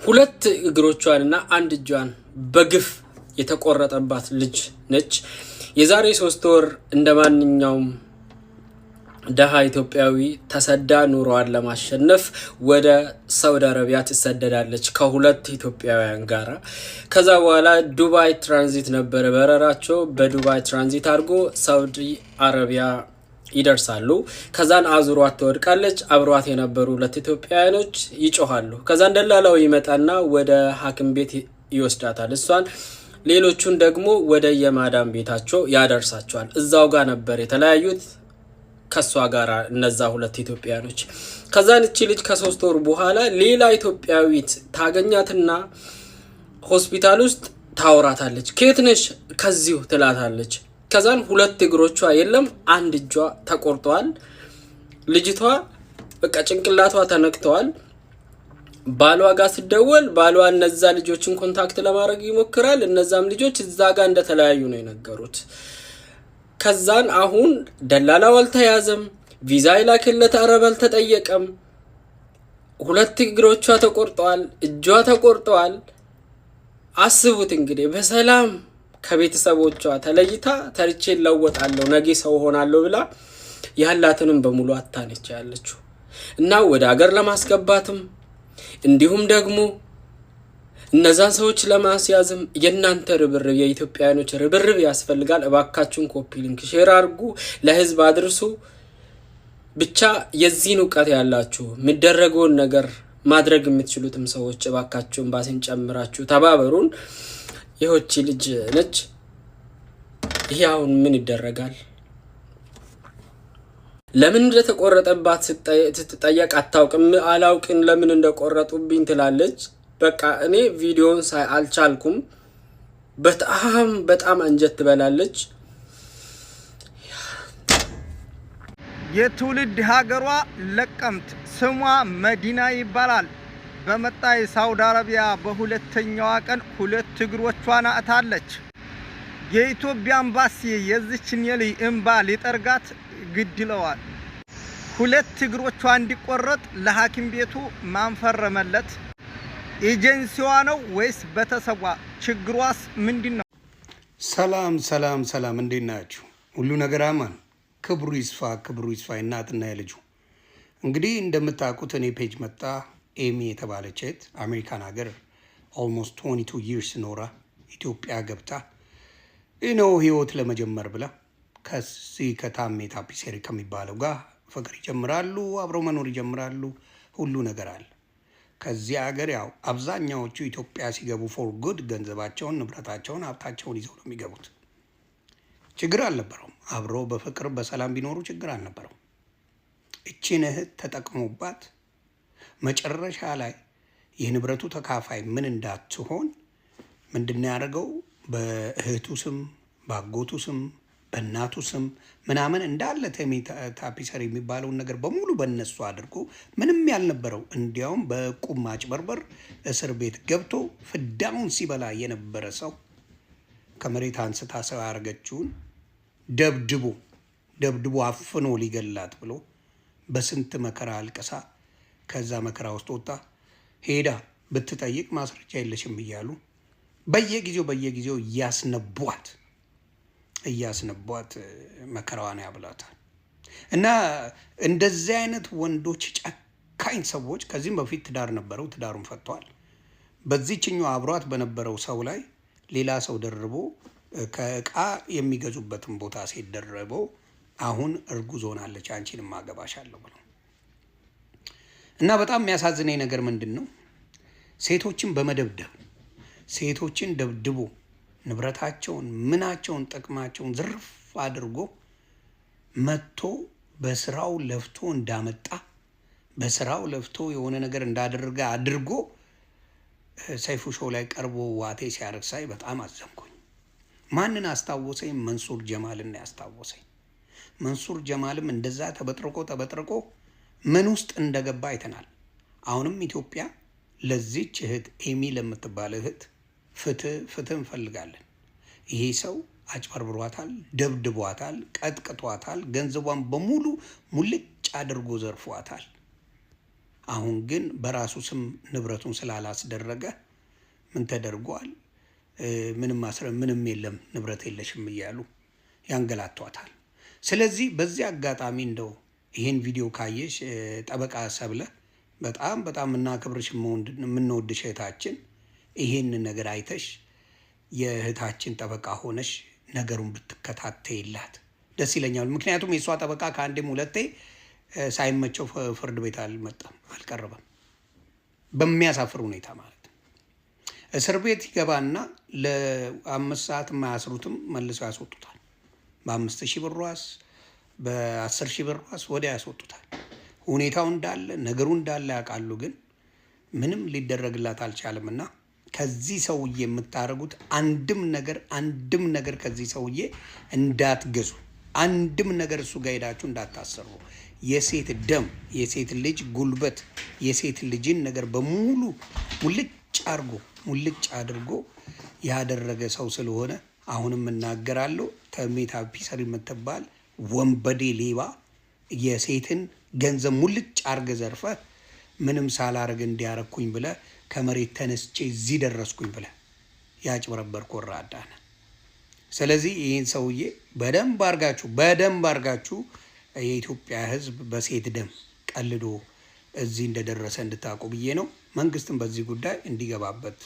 ሁለት እግሮቿንና አንድ እጇን በግፍ የተቆረጠባት ልጅ ነች። የዛሬ 3 ወር እንደማንኛውም ደሃ ኢትዮጵያዊ ተሰዳ ኑሮዋን ለማሸነፍ ወደ ሳውዲ አረቢያ ትሰደዳለች ከሁለት ኢትዮጵያውያን ጋራ። ከዛ በኋላ ዱባይ ትራንዚት ነበር በረራቸው። በዱባይ ትራንዚት አድርጎ ሳውዲ አረቢያ ይደርሳሉ። ከዛን አዙሯት ትወድቃለች። አብሯት የነበሩ ሁለት ኢትዮጵያውያኖች ይጮሃሉ። ከዛን ደላላው ይመጣና ወደ ሐኪም ቤት ይወስዳታል እሷን። ሌሎቹን ደግሞ ወደ የማዳም ቤታቸው ያደርሳቸዋል። እዛው ጋር ነበር የተለያዩት ከሷ ጋር እነዛ ሁለት ኢትዮጵያውያኖች። ከዛን እቺ ልጅ ከ3 ወር በኋላ ሌላ ኢትዮጵያዊት ታገኛትና ሆስፒታል ውስጥ ታወራታለች። ከየት ነሽ? ከዚሁ ትላታለች። ከዛን ሁለት እግሮቿ የለም አንድ እጇ ተቆርጧል። ልጅቷ በቃ ጭንቅላቷ ተነክቷል። ባሏ ጋር ሲደወል ባሏ እነዛ ልጆችን ኮንታክት ለማድረግ ይሞክራል። እነዛም ልጆች እዛ ጋር እንደተለያዩ ነው የነገሩት። ከዛን አሁን ደላላው አልተያዘም፣ ቪዛ ይላክለት አረብ አልተጠየቀም። ሁለት እግሮቿ ተቆርጠዋል፣ እጇ ተቆርጠዋል። አስቡት እንግዲህ በሰላም ከቤተሰቦቿ ተለይታ ተርቼ ለወጣለሁ ነገ ሰው ሆናለሁ ብላ ያላትንም በሙሉ አታነች ያለችው እና ወደ ሀገር ለማስገባትም እንዲሁም ደግሞ እነዛን ሰዎች ለማስያዝም የእናንተ ርብርብ የኢትዮጵያውያኖች ርብርብ ያስፈልጋል። እባካችሁን ኮፒ ሊንክ ሼር አድርጉ፣ ለህዝብ አድርሱ። ብቻ የዚህን እውቀት ያላችሁ የሚደረገውን ነገር ማድረግ የምትችሉትም ሰዎች እባካችሁን ባሲን ጨምራችሁ ተባበሩን። ይህቺ ልጅ ነች። ይሄ አሁን ምን ይደረጋል? ለምን እንደተቆረጠባት ስትጠየቅ አታውቅም። አላውቅም ለምን እንደቆረጡብኝ ትላለች። በቃ እኔ ቪዲዮን ሳይ አልቻልኩም። በጣም አንጀት ትበላለች። የትውልድ ሀገሯ ለቀምት ስሟ መዲና ይባላል። በመጣይ ሳውዲ አረቢያ በሁለተኛዋ ቀን ሁለት እግሮቿን አጥታለች። የኢትዮጵያ ኤምባሲ የዚችን የልጅ እንባ ሊጠርጋት ግድለዋል። ሁለት እግሮቿ እንዲቆረጥ ለሐኪም ቤቱ ማንፈረመለት? ኤጀንሲዋ ነው ወይስ በተሰዋ? ችግሯስ ምንድነው? ሰላም እንዴት ናችሁ? ሁሉ ነገር አማን? ክብሩ ይስፋ እናትና የልጁ። እንግዲህ እንደምታውቁት እኔ ፔጅ መጣ ኤሚ የተባለች እህት አሜሪካን ሀገር ኦልሞስት 22 years ኖራ ኢትዮጵያ ገብታ ህይወት ለመጀመር ብላ ከዚህ ከታሜ ታፒሴሪ ከሚባለው ጋር ፍቅር ይጀምራሉ፣ አብረው መኖር ይጀምራሉ። ሁሉ ነገር አለ። ከዚህ ሀገር ያው አብዛኛዎቹ ኢትዮጵያ ሲገቡ ፎር ጉድ ገንዘባቸውን፣ ንብረታቸውን፣ ሀብታቸውን ይዘው ነው የሚገቡት። ችግር አልነበረውም። አብረው በፍቅር በሰላም ቢኖሩ ችግር አልነበረውም። እቺን እህት ተጠቅሞባት መጨረሻ ላይ የንብረቱ ተካፋይ ምን እንዳትሆን ምንድነው ያደረገው? በእህቱ ስም፣ በአጎቱ ስም፣ በእናቱ ስም ምናምን እንዳለ ታፒሰሪ የሚባለውን ነገር በሙሉ በእነሱ አድርጎ ምንም ያልነበረው እንዲያውም በቁም ማጭበርበር እስር ቤት ገብቶ ፍዳውን ሲበላ የነበረ ሰው ከመሬት አንስታ ሰው ያደረገችውን ደብድቦ አፍኖ ሊገላት ብሎ በስንት መከራ አልቀሳ ከዛ መከራ ውስጥ ወጣ። ሄዳ ብትጠይቅ ማስረጃ የለሽም እያሉ በየጊዜው እያስነቧት መከራዋን ያብላታል። እና እንደዚህ አይነት ወንዶች ጨካኝ ሰዎች ከዚህም በፊት ትዳር ነበረው፣ ትዳሩን ፈቷል። በዚህኛው አብሯት በነበረው ሰው ላይ ሌላ ሰው ደርቦ ከእቃ የሚገዙበትን ቦታ ሴት ደርበው አሁን እርጉዝ ሆናለች፣ አንቺንም አገባሻለሁ ብሎ እና በጣም የሚያሳዝነኝ ነገር ምንድነው? ሴቶችን በመደብደብ ሴቶችን ደብድቦ ንብረታቸውን፣ ምናቸውን፣ ጥቅማቸውን ዝርፍ አድርጎ መጥቶ በስራው ለፍቶ እንዳመጣ በስራው ለፍቶ የሆነ ነገር እንዳደረገ አድርጎ ሰይፉ ሾው ላይ ቀርቦ ዋቴ ሲያረግ ሳይ በጣም አዘንኩኝ። ማንን አስታወሰኝ? መንሱር ጀማልን ያስታወሰኝ። መንሱር ጀማልም እንደዛ ተበጥርቆ ምን ውስጥ እንደገባ አይተናል። አሁንም ኢትዮጵያ ለዚች እህት ኤሚ ለምትባል እህት ፍትህ እንፈልጋለን። ይሄ ሰው አጭበርብሯታል፣ ደብድቧታል፣ ቀጥቅጧታል፣ ገንዘቧን በሙሉ ሙልጭ አድርጎ ዘርፏታል። አሁን ግን በራሱ ስም ንብረቱን ስላላስደረገ ምን ተደርጓል? ምንም የለም ንብረት የለሽም እያሉ ያንገላቷታል። ስለዚህ በዚህ አጋጣሚ እንደው ይህን ቪዲዮ ካየሽ ጠበቃ ሰብለ በጣም እናከብርሽ የምንወድሽ እህታችን ይህን ነገር አይተሽ የእህታችን ጠበቃ ሆነሽ ነገሩን ብትከታተይላት ደስ ይለኛል። ምክንያቱም የእሷ ጠበቃ ከአንዴም ሁለቴ ሳይመቸው ፍርድ ቤት አልቀረበም። በሚያሳፍር ሁኔታ ማለት ነው። እስር ቤት ይገባና ለ5 ሰዓት የማያስሩትም መልሰው ያስወጡታል። በ5,000 ብር ዋስ፣ በ10,000 ብር ዋስ ወዲያ ያስወጡታል። ሁኔታው እንዳለ ነገሩ እንዳለ ያውቃሉ፣ ግን ምንም ሊደረግላት አልቻለም። እና ከዚህ ሰውዬ የምታደርጉት አንድም ነገር ከዚህ ሰውዬ እንዳትገዙ፣ አንድም ነገር እሱ ጋር ሄዳችሁ እንዳታሰሩ። የሴት ደም፣ የሴት ልጅ ጉልበት፣ የሴት ልጅን ነገር በሙሉ ሙልጭ አድርጎ ያደረገ ሰው ስለሆነ አሁንም እናገራለሁ። ተሜታ ፒሰር የምትባል ወንበዴ ሌባ፣ የሴትን ገንዘብ ሙልጭ አርገ ዘርፈ ምንም ሳላረግ እንዲያረኩኝ ብለ ከመሬት ተነስቼ እዚህ ደረስኩኝ ብለ ያጭበረበር ኮራዳ ነህ። ስለዚህ ይህን ሰውዬ በደንብ አርጋችሁ የኢትዮጵያ ሕዝብ በሴት ደም ቀልዶ እዚህ እንደደረሰ እንድታውቁ ብዬ ነው። መንግስትም በዚህ ጉዳይ እንዲገባበት